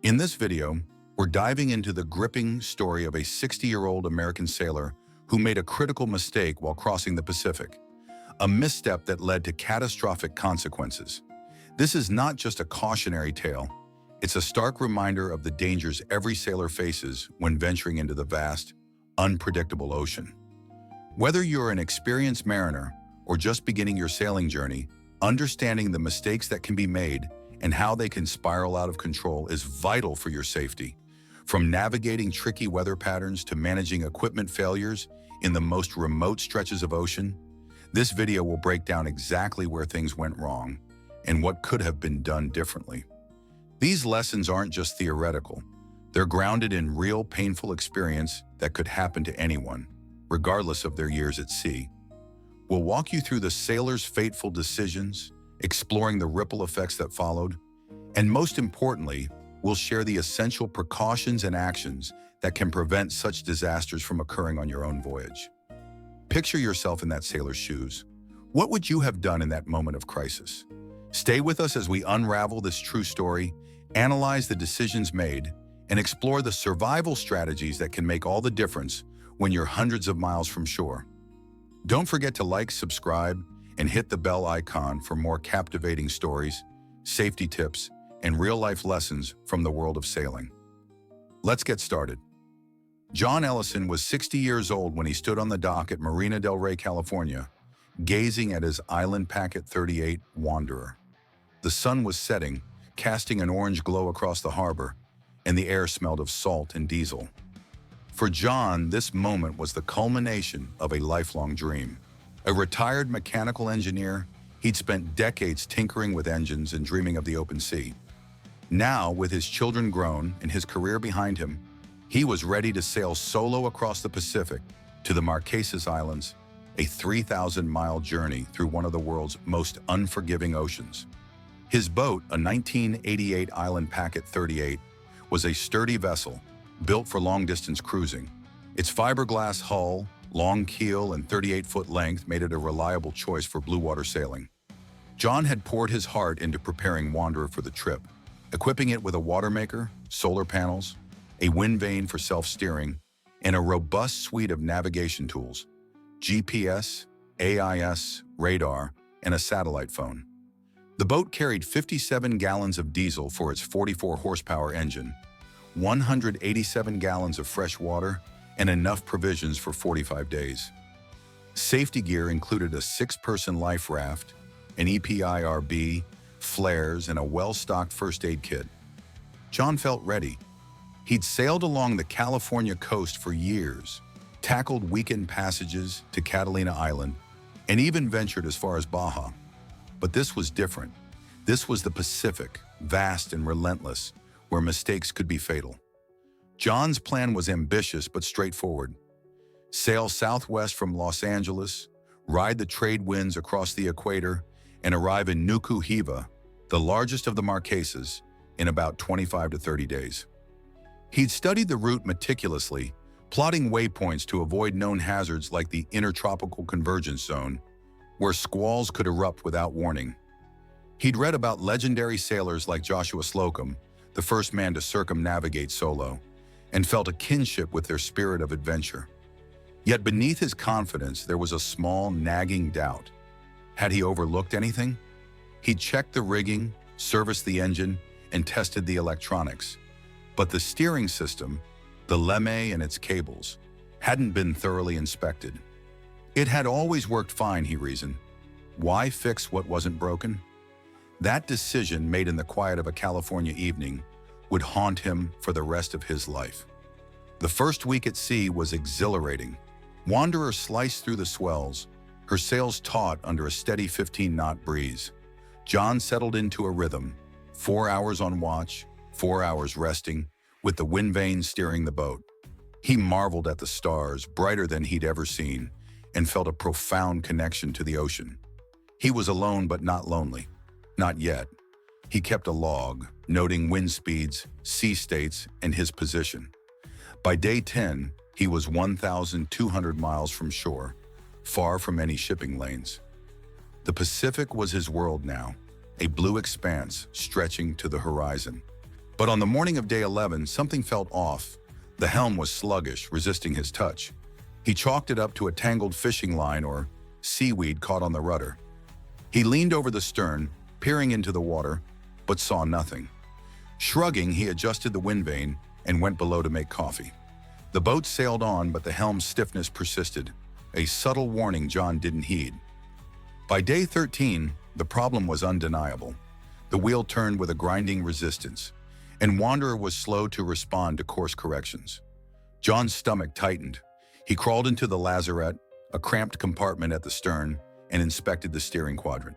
In this video, we're diving into the gripping story of a 60-year-old American sailor who made a critical mistake while crossing the Pacific, a misstep that led to catastrophic consequences. This is not just a cautionary tale, it's a stark reminder of the dangers every sailor faces when venturing into the vast, unpredictable ocean. Whether you're an experienced mariner or just beginning your sailing journey, understanding the mistakes that can be made and how they can spiral out of control is vital for your safety. From navigating tricky weather patterns to managing equipment failures in the most remote stretches of ocean, this video will break down exactly where things went wrong and what could have been done differently. These lessons aren't just theoretical. They're grounded in real, painful experience that could happen to anyone, regardless of their years at sea. We'll walk you through the sailor's fateful decisions, exploring the ripple effects that followed, and most importantly, we'll share the essential precautions and actions that can prevent such disasters from occurring on your own voyage. Picture yourself in that sailor's shoes. What would you have done in that moment of crisis? Stay with us as we unravel this true story, analyze the decisions made, and explore the survival strategies that can make all the difference when you're hundreds of miles from shore. Don't forget to like, subscribe, and hit the bell icon for more captivating stories, safety tips, and real-life lessons from the world of sailing. Let's get started. John Ellison was 60 years old when he stood on the dock at Marina del Rey, California, gazing at his Island Packet 38 Wanderer. The sun was setting, casting an orange glow across the harbor, and the air smelled of salt and diesel. For John, this moment was the culmination of a lifelong dream. A retired mechanical engineer, he'd spent decades tinkering with engines and dreaming of the open sea. Now, with his children grown and his career behind him, he was ready to sail solo across the Pacific to the Marquesas Islands, a 3,000-mile journey through one of the world's most unforgiving oceans. His boat, a 1988 Island Packet 38, was a sturdy vessel built for long-distance cruising. Its fiberglass hull, long keel, and 38-foot length made it a reliable choice for blue water sailing. John had poured his heart into preparing Wanderer for the trip, equipping it with a water maker, solar panels, a wind vane for self-steering, and a robust suite of navigation tools: GPS, AIS, radar, and a satellite phone. The boat carried 57 gallons of diesel for its 44-horsepower engine, 187 gallons of fresh water, and enough provisions for 45 days. Safety gear included a 6-person life raft, an EPIRB, flares, and a well-stocked first aid kit. John felt ready. He'd sailed along the California coast for years, tackled weekend passages to Catalina Island, and even ventured as far as Baja. But this was different. This was the Pacific, vast and relentless, where mistakes could be fatal. John's plan was ambitious but straightforward. Sail southwest from Los Angeles, ride the trade winds across the equator, and arrive in Nuku Hiva, the largest of the Marquesas, in about 25 to 30 days. He'd studied the route meticulously, plotting waypoints to avoid known hazards like the Intertropical Convergence Zone, where squalls could erupt without warning. He'd read about legendary sailors like Joshua Slocum, the first man to circumnavigate solo, and felt a kinship with their spirit of adventure. Yet beneath his confidence, there was a small, nagging doubt. Had he overlooked anything? He'd checked the rigging, serviced the engine, and tested the electronics. But the steering system, the leme and its cables, hadn't been thoroughly inspected. It had always worked fine, he reasoned. Why fix what wasn't broken? That decision, made in the quiet of a California evening, would haunt him for the rest of his life. The first week at sea was exhilarating. Wanderer sliced through the swells, her sails taut under a steady 15-knot breeze. John settled into a rhythm, 4 hours on watch, 4 hours resting, with the wind vane steering the boat. He marveled at the stars, brighter than he'd ever seen, and felt a profound connection to the ocean. He was alone but not lonely. Not yet. He kept a log, noting wind speeds, sea states, and his position. By day 10, he was 1,200 miles from shore, far from any shipping lanes. The Pacific was his world now, a blue expanse stretching to the horizon. But on the morning of day 11, something felt off. The helm was sluggish, resisting his touch. He chalked it up to a tangled fishing line or seaweed caught on the rudder. He leaned over the stern, peering into the water, but saw nothing. Shrugging, he adjusted the wind vane and went below to make coffee. The boat sailed on, but the helm's stiffness persisted, a subtle warning John didn't heed. By day 13, the problem was undeniable. The wheel turned with a grinding resistance, and Wanderer was slow to respond to course corrections. John's stomach tightened. He crawled into the lazarette, a cramped compartment at the stern, and inspected the steering quadrant.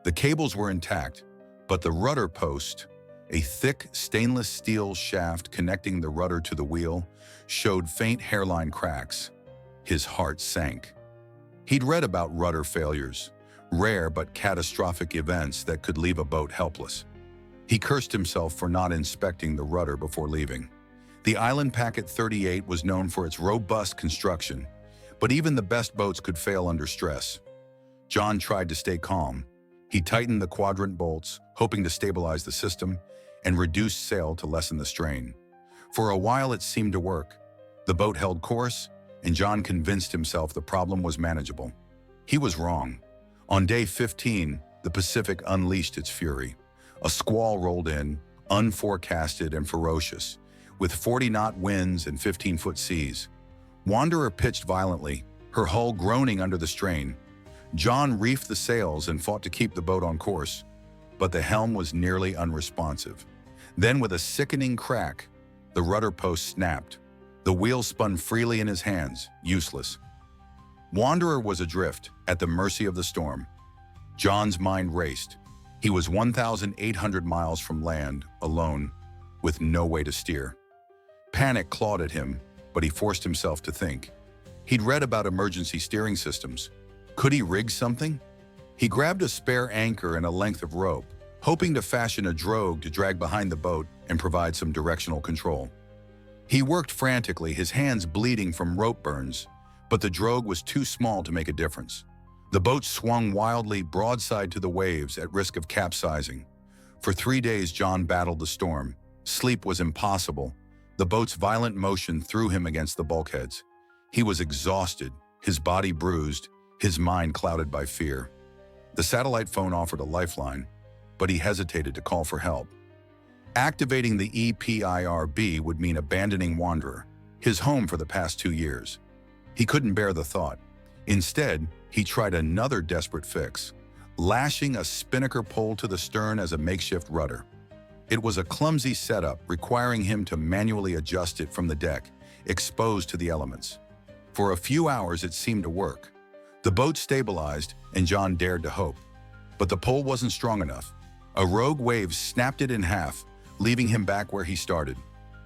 The cables were intact, but the rudder post, a thick stainless steel shaft connecting the rudder to the wheel, showed faint hairline cracks. His heart sank. He'd read about rudder failures, rare but catastrophic events that could leave a boat helpless. He cursed himself for not inspecting the rudder before leaving. The Island Packet 38 was known for its robust construction, but even the best boats could fail under stress. John tried to stay calm. He tightened the quadrant bolts, hoping to stabilize the system, and reduced sail to lessen the strain. For a while it seemed to work. The boat held course, and John convinced himself the problem was manageable. He was wrong. On day 15, the Pacific unleashed its fury. A squall rolled in, unforecasted and ferocious, with 40-knot winds and 15-foot seas. Wanderer pitched violently, her hull groaning under the strain. John reefed the sails and fought to keep the boat on course, but the helm was nearly unresponsive. Then, with a sickening crack, the rudder post snapped. The wheel spun freely in his hands, useless. Wanderer was adrift, at the mercy of the storm. John's mind raced. He was 1,800 miles from land, alone, with no way to steer. Panic clawed at him, but he forced himself to think. He'd read about emergency steering systems. Could he rig something? He grabbed a spare anchor and a length of rope, hoping to fashion a drogue to drag behind the boat and provide some directional control. He worked frantically, his hands bleeding from rope burns, but the drogue was too small to make a difference. The boat swung wildly broadside to the waves at risk of capsizing. For 3 days, John battled the storm. Sleep was impossible. The boat's violent motion threw him against the bulkheads. He was exhausted, his body bruised, his mind clouded by fear. The satellite phone offered a lifeline, but he hesitated to call for help. Activating the EPIRB would mean abandoning Wanderer, his home for the past 2 years. He couldn't bear the thought. Instead, he tried another desperate fix, lashing a spinnaker pole to the stern as a makeshift rudder. It was a clumsy setup, requiring him to manually adjust it from the deck, exposed to the elements. For a few hours, it seemed to work. The boat stabilized, and John dared to hope. But the pole wasn't strong enough. A rogue wave snapped it in half, leaving him back where he started.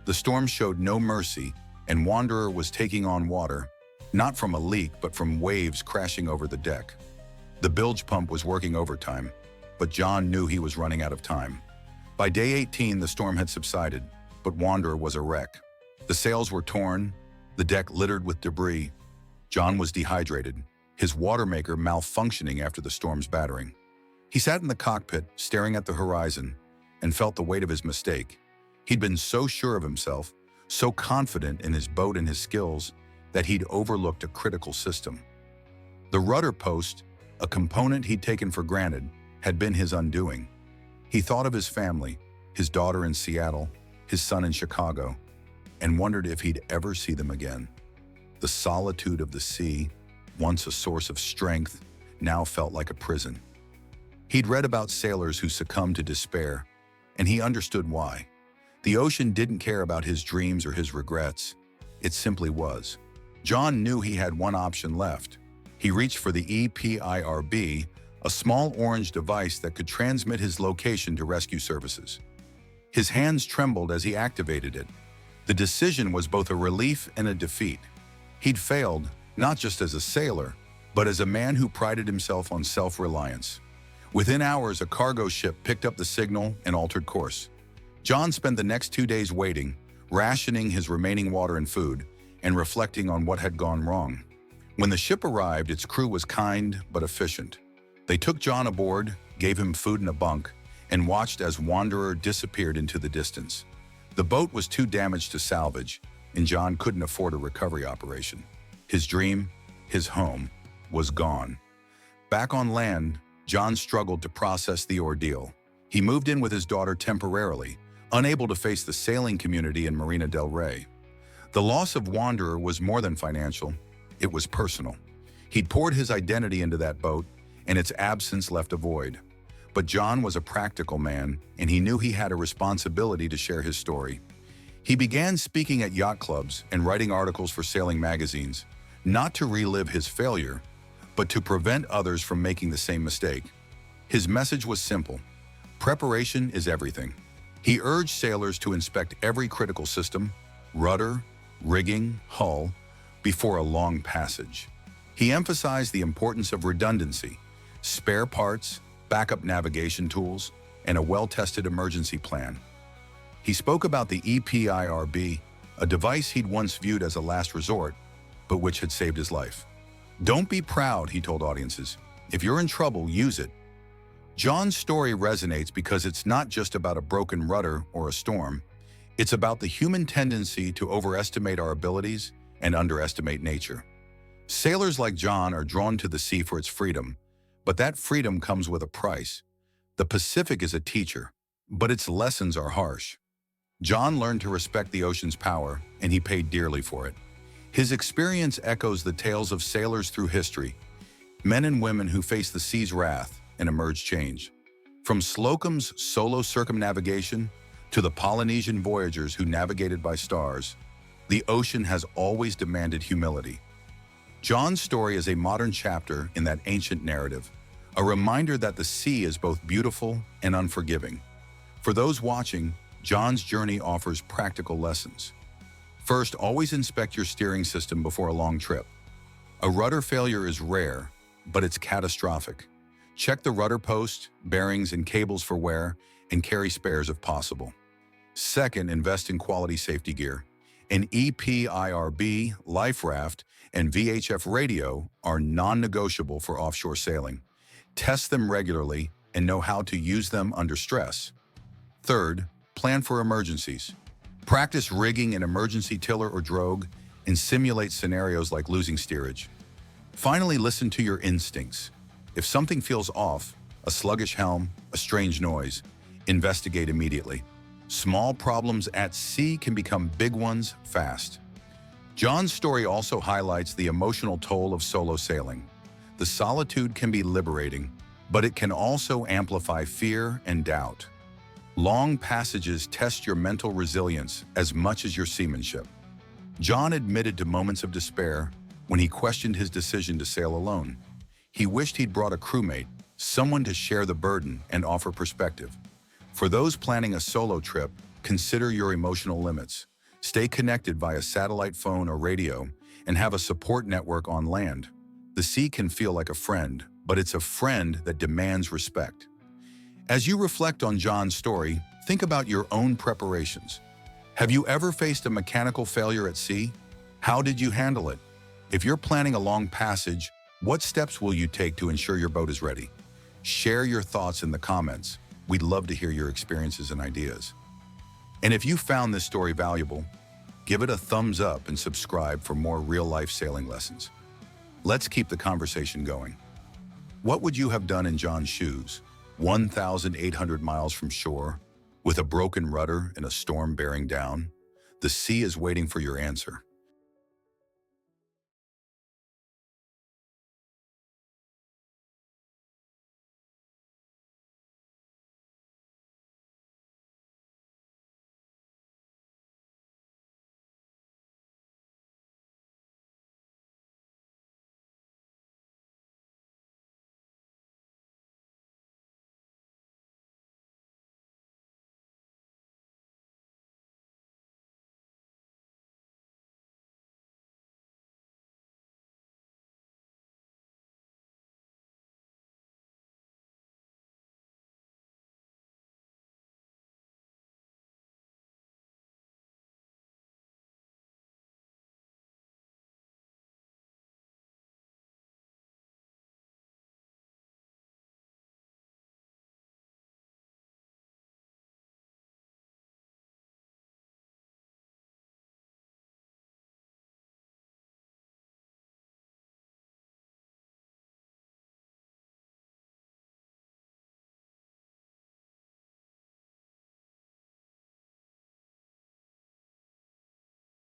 The storm showed no mercy, and Wanderer was taking on water, not from a leak, but from waves crashing over the deck. The bilge pump was working overtime, but John knew he was running out of time. By day 18, the storm had subsided, but Wanderer was a wreck. The sails were torn, the deck littered with debris. John was dehydrated, his water maker malfunctioning after the storm's battering. He sat in the cockpit, staring at the horizon, and felt the weight of his mistake. He'd been so sure of himself, so confident in his boat and his skills, that he'd overlooked a critical system. The rudder post, a component he'd taken for granted, had been his undoing. He thought of his family, his daughter in Seattle, his son in Chicago, and wondered if he'd ever see them again. The solitude of the sea, once a source of strength, now felt like a prison. He'd read about sailors who succumbed to despair, and he understood why. The ocean didn't care about his dreams or his regrets. It simply was. John knew he had one option left. He reached for the EPIRB, a small orange device that could transmit his location to rescue services. His hands trembled as he activated it. The decision was both a relief and a defeat. He'd failed, not just as a sailor, but as a man who prided himself on self-reliance. Within hours, a cargo ship picked up the signal and altered course. John spent the next 2 days waiting, rationing his remaining water and food, and reflecting on what had gone wrong. When the ship arrived, its crew was kind but efficient. They took John aboard, gave him food in a bunk, and watched as Wanderer disappeared into the distance. The boat was too damaged to salvage, and John couldn't afford a recovery operation. His dream, his home, was gone. Back on land, John struggled to process the ordeal. He moved in with his daughter temporarily, unable to face the sailing community in Marina del Rey. The loss of Wanderer was more than financial, it was personal. He'd poured his identity into that boat, and its absence left a void. But John was a practical man, and he knew he had a responsibility to share his story. He began speaking at yacht clubs and writing articles for sailing magazines, not to relive his failure, but to prevent others from making the same mistake. His message was simple: preparation is everything. He urged sailors to inspect every critical system, rudder, rigging, hull, before a long passage. He emphasized the importance of redundancy, spare parts, backup navigation tools, and a well-tested emergency plan. He spoke about the EPIRB, a device he'd once viewed as a last resort, but which had saved his life. Don't be proud, he told audiences. If you're in trouble, use it. John's story resonates because it's not just about a broken rudder or a storm. It's about the human tendency to overestimate our abilities and underestimate nature. Sailors like John are drawn to the sea for its freedom, but that freedom comes with a price. The Pacific is a teacher, but its lessons are harsh. John learned to respect the ocean's power, and he paid dearly for it. His experience echoes the tales of sailors through history, men and women who faced the sea's wrath and emerged changed. From Slocum's solo circumnavigation to the Polynesian voyagers who navigated by stars, the ocean has always demanded humility. John's story is a modern chapter in that ancient narrative, a reminder that the sea is both beautiful and unforgiving. For those watching, John's journey offers practical lessons. First, always inspect your steering system before a long trip. A rudder failure is rare, but it's catastrophic. Check the rudder post, bearings, and cables for wear, and carry spares if possible. Second, invest in quality safety gear. An EPIRB, life raft, and VHF radio are non-negotiable for offshore sailing. Test them regularly and know how to use them under stress. Third, plan for emergencies. Practice rigging an emergency tiller or drogue and simulate scenarios like losing steerage. Finally, listen to your instincts. If something feels off, a sluggish helm, a strange noise, investigate immediately. Small problems at sea can become big ones fast. John's story also highlights the emotional toll of solo sailing. The solitude can be liberating, but it can also amplify fear and doubt. Long passages test your mental resilience as much as your seamanship. John admitted to moments of despair when he questioned his decision to sail alone. He wished he'd brought a crewmate, someone to share the burden and offer perspective. For those planning a solo trip, consider your emotional limits. Stay connected via satellite phone or radio and have a support network on land. The sea can feel like a friend, but it's a friend that demands respect. As you reflect on John's story, think about your own preparations. Have you ever faced a mechanical failure at sea? How did you handle it? If you're planning a long passage, what steps will you take to ensure your boat is ready? Share your thoughts in the comments. We'd love to hear your experiences and ideas. And if you found this story valuable, give it a thumbs up and subscribe for more real-life sailing lessons. Let's keep the conversation going. What would you have done in John's shoes, 1,800 miles from shore, with a broken rudder and a storm bearing down? The sea is waiting for your answer.